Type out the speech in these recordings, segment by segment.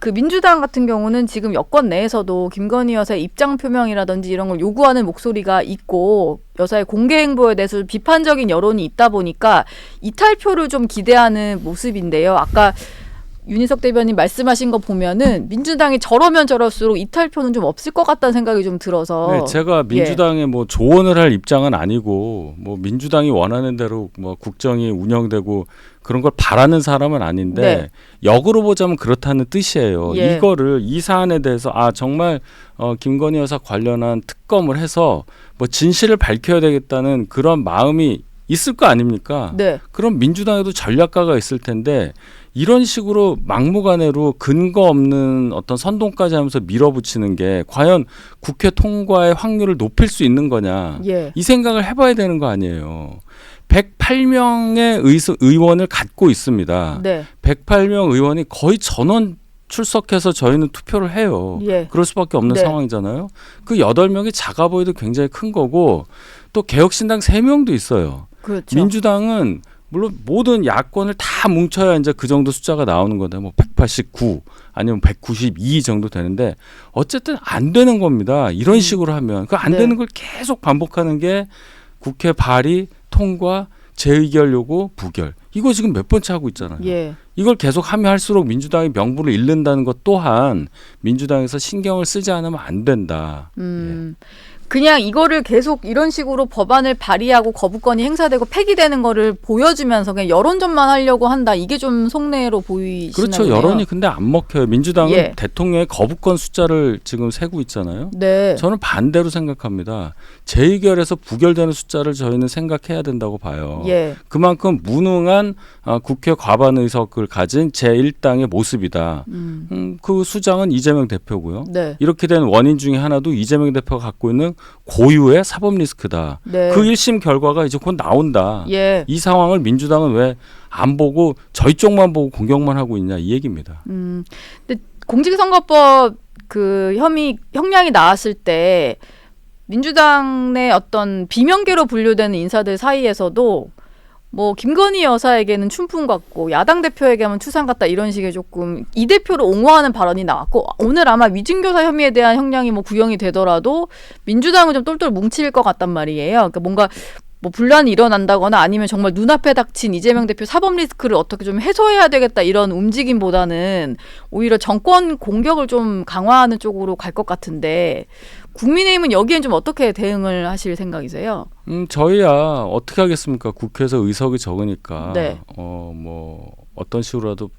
그 민주당 같은 경우는 지금 여권 내에서도 김건희 여사의 입장 표명이라든지 이런 걸 요구하는 목소리가 있고 여사의 공개 행보에 대해서 비판적인 여론이 있다 보니까 이탈표를 좀 기대하는 모습인데요. 아까 윤희석 대변인 말씀하신 거 보면은 민주당이 저러면 저럴수록 이탈표는 좀 없을 것 같다는 생각이 좀 들어서. 네, 제가 민주당에 뭐 조언을 할 입장은 아니고 뭐 민주당이 원하는 대로 뭐 국정이 운영되고 그런 걸 바라는 사람은 아닌데 네. 역으로 보자면 그렇다는 뜻이에요. 예. 이거를 이 사안에 대해서 정말 김건희 여사 관련한 특검을 해서 뭐 진실을 밝혀야 되겠다는 그런 마음이 있을 거 아닙니까? 네. 그럼 민주당에도 전략가가 있을 텐데 이런 식으로 막무가내로 근거 없는 어떤 선동까지 하면서 밀어붙이는 게 과연 국회 통과의 확률을 높일 수 있는 거냐. 예. 이 생각을 해봐야 되는 거 아니에요. 108명의 의원을 갖고 있습니다. 네. 108명 의원이 거의 전원 출석해서 저희는 투표를 해요. 예. 그럴 수밖에 없는 네. 상황이잖아요. 그 8명이 작아 보여도 굉장히 큰 거고 또 개혁신당 3명도 있어요. 그렇죠. 민주당은 물론 모든 야권을 다 뭉쳐야 이제 그 정도 숫자가 나오는 건데 뭐 189 아니면 192 정도 되는데 어쨌든 안 되는 겁니다. 이런 식으로 하면 그 안 네. 되는 걸 계속 반복하는 게 국회 발의, 통과, 재의결 요구, 부결. 이거 지금 몇 번째 하고 있잖아요. 예. 이걸 계속 하면 할수록 민주당이 명분을 잃는다는 것 또한 민주당에서 신경을 쓰지 않으면 안 된다. 그냥 이거를 계속 이런 식으로 법안을 발의하고 거부권이 행사되고 폐기되는 거를 보여주면서 그냥 여론전만 하려고 한다. 이게 좀 속내로 보이시나 그렇죠. 보네요. 여론이 근데 안 먹혀요. 민주당은 예. 대통령의 거부권 숫자를 지금 세고 있잖아요. 네. 저는 반대로 생각합니다. 재의결에서 부결되는 숫자를 저희는 생각해야 된다고 봐요. 예. 그만큼 무능한 국회 과반 의석을 가진 제1당의 모습이다. 그 수장은 이재명 대표고요. 네. 이렇게 된 원인 중에 하나도 이재명 대표가 갖고 있는 고유의 사법 리스크다. 네. 그 1심 결과가 이제 곧 나온다. 예. 이 상황을 민주당은 왜 안 보고 저희 쪽만 보고 공격만 하고 있냐 이 얘기입니다. 근데 공직선거법 그 형량이 나왔을 때 민주당 내 어떤 비명계로 분류되는 인사들 사이에서도 뭐 김건희 여사에게는 춘풍 같고 야당 대표에게는 추상 같다 이런 식의 조금 이 대표를 옹호하는 발언이 나왔고 오늘 아마 위증교사 혐의에 대한 형량이 뭐 구형이 되더라도 민주당은 좀 똘똘 뭉칠 것 같단 말이에요. 그러니까 뭔가 뭐 분란이 일어난다거나 아니면 정말 눈앞에 닥친 이재명 대표 사법 리스크를 어떻게 좀 해소해야 되겠다 이런 움직임보다는 오히려 정권 공격을 좀 강화하는 쪽으로 갈 것 같은데 국민의힘은 여기엔 좀 어떻게 대응을 하실 생각이세요? 저희야 어떻게 하겠습니까? 국회에서 의석이 적으니까 네. 뭐 어떤 식으로라도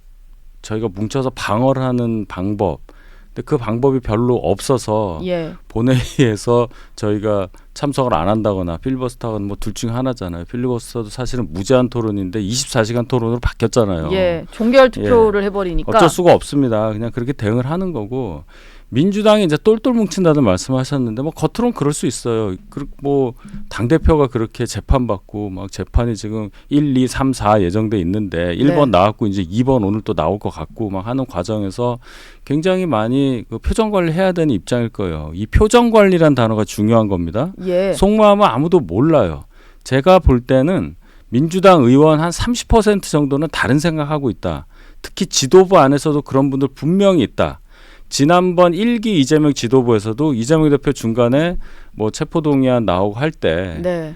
저희가 뭉쳐서 방어를 하는 방법. 근데 그 방법이 별로 없어서 예. 본회의에서 저희가 참석을 안 한다거나 필리버스터는 뭐 둘 중에 하나잖아요. 필리버스터도 사실은 무제한 토론인데 24시간 토론으로 바뀌었잖아요. 예. 종결 투표를 해버리니까 어쩔 수가 없습니다. 그냥 그렇게 대응을 하는 거고 민주당이 이제 똘똘 뭉친다는 말씀하셨는데 뭐 겉으로는 그럴 수 있어요. 뭐 당 대표가 그렇게 재판받고 막 재판이 지금 1, 2, 3, 4 예정돼 있는데 1번 네. 나왔고 이제 2번 오늘 또 나올 것 같고 막 하는 과정에서 굉장히 많이 그 표정 관리해야 되는 입장일 거예요. 이 표정 관리란 단어가 중요한 겁니다. 예. 속마음은 아무도 몰라요. 제가 볼 때는 민주당 의원 한 30% 정도는 다른 생각하고 있다. 특히 지도부 안에서도 그런 분들 분명히 있다. 지난번 1기 이재명 지도부에서도 이재명 대표 중간에 뭐 체포동의안 나오고 할 때 네.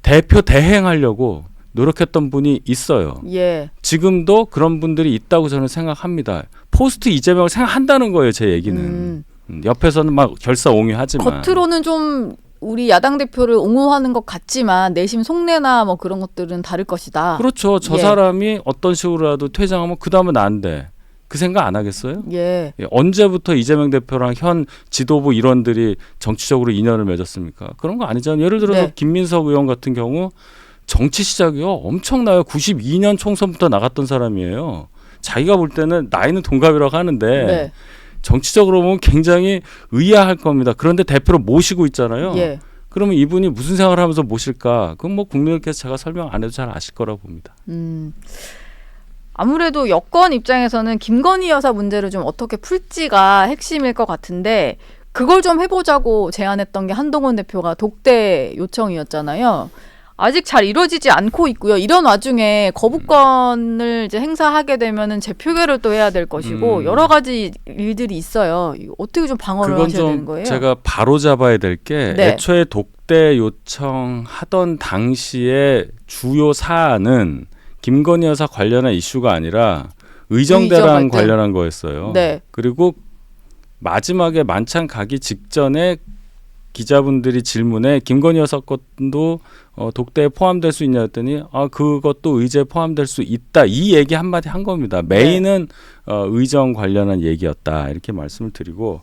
대표 대행하려고 노력했던 분이 있어요. 예. 지금도 그런 분들이 있다고 저는 생각합니다. 포스트 이재명을 생각한다는 거예요. 제 얘기는. 옆에서는 막 결사옹위하지만. 겉으로는 좀 우리 야당 대표를 옹호하는 것 같지만 내심 속내나 뭐 그런 것들은 다를 것이다. 그렇죠. 저 예. 사람이 어떤 식으로라도 퇴장하면 그 다음은 안 돼. 그 생각 안 하겠어요? 예. 언제부터 이재명 대표랑 현 지도부 일원들이 정치적으로 인연을 맺었습니까? 그런 거 아니잖아요. 예를 들어서 네. 김민석 의원 같은 경우 정치 시작이요. 엄청나요. 92년 총선부터 나갔던 사람이에요. 자기가 볼 때는 나이는 동갑이라고 하는데 네. 정치적으로 보면 굉장히 의아할 겁니다. 그런데 대표로 모시고 있잖아요. 예. 그러면 이분이 무슨 생각을 하면서 모실까? 그건 뭐 국민들께서 제가 설명 안 해도 잘 아실 거라고 봅니다. 아무래도 여권 입장에서는 김건희 여사 문제를 좀 어떻게 풀지가 핵심일 것 같은데 그걸 좀 해보자고 제안했던 게 한동훈 대표가 독대 요청이었잖아요. 아직 잘 이루어지지 않고 있고요. 이런 와중에 거부권을 이제 행사하게 되면은 재표결을 또 해야 될 것이고 여러 가지 일들이 있어요. 이거 어떻게 좀 방어를 그건 하셔야 되는 좀 거예요? 제가 바로 잡아야 될 게 네. 애초에 독대 요청하던 당시에 주요 사안은 김건희 여사 관련한 이슈가 아니라 의정대랑 의정 갈등. 관련한 거였어요. 네. 그리고 마지막에 만찬 가기 직전에 기자분들이 질문에 김건희 여사 것도 독대에 포함될 수 있냐 했더니 그것도 의제에 포함될 수 있다. 이 얘기 한마디 한 겁니다. 메인은 의정 관련한 얘기였다. 이렇게 말씀을 드리고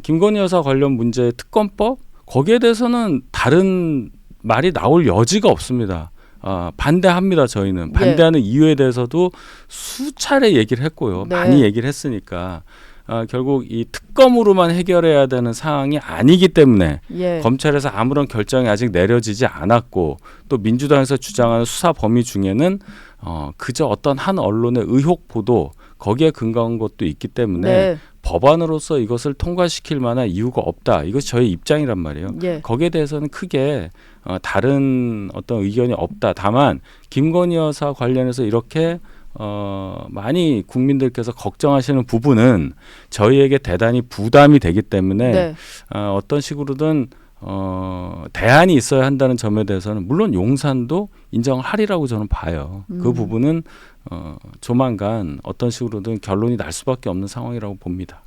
김건희 여사 관련 문제의 특검법 거기에 대해서는 다른 말이 나올 여지가 없습니다. 반대합니다. 저희는. 반대하는 이유에 대해서도 수차례 얘기를 했고요. 네. 많이 얘기를 했으니까 결국 이 특검으로만 해결해야 되는 상황이 아니기 때문에 예. 검찰에서 아무런 결정이 아직 내려지지 않았고 또 민주당에서 주장하는 수사 범위 중에는 그저 어떤 한 언론의 의혹 보도 거기에 근거한 것도 있기 때문에 네. 법안으로서 이것을 통과시킬 만한 이유가 없다. 이것이 저희 입장이란 말이에요. 예. 거기에 대해서는 크게 다른 어떤 의견이 없다. 다만 김건희 여사 관련해서 이렇게 많이 국민들께서 걱정하시는 부분은 저희에게 대단히 부담이 되기 때문에 네. 어떤 식으로든 대안이 있어야 한다는 점에 대해서는 물론 용산도 인정하리라고 저는 봐요. 그 부분은 조만간 어떤 식으로든 결론이 날 수밖에 없는 상황이라고 봅니다.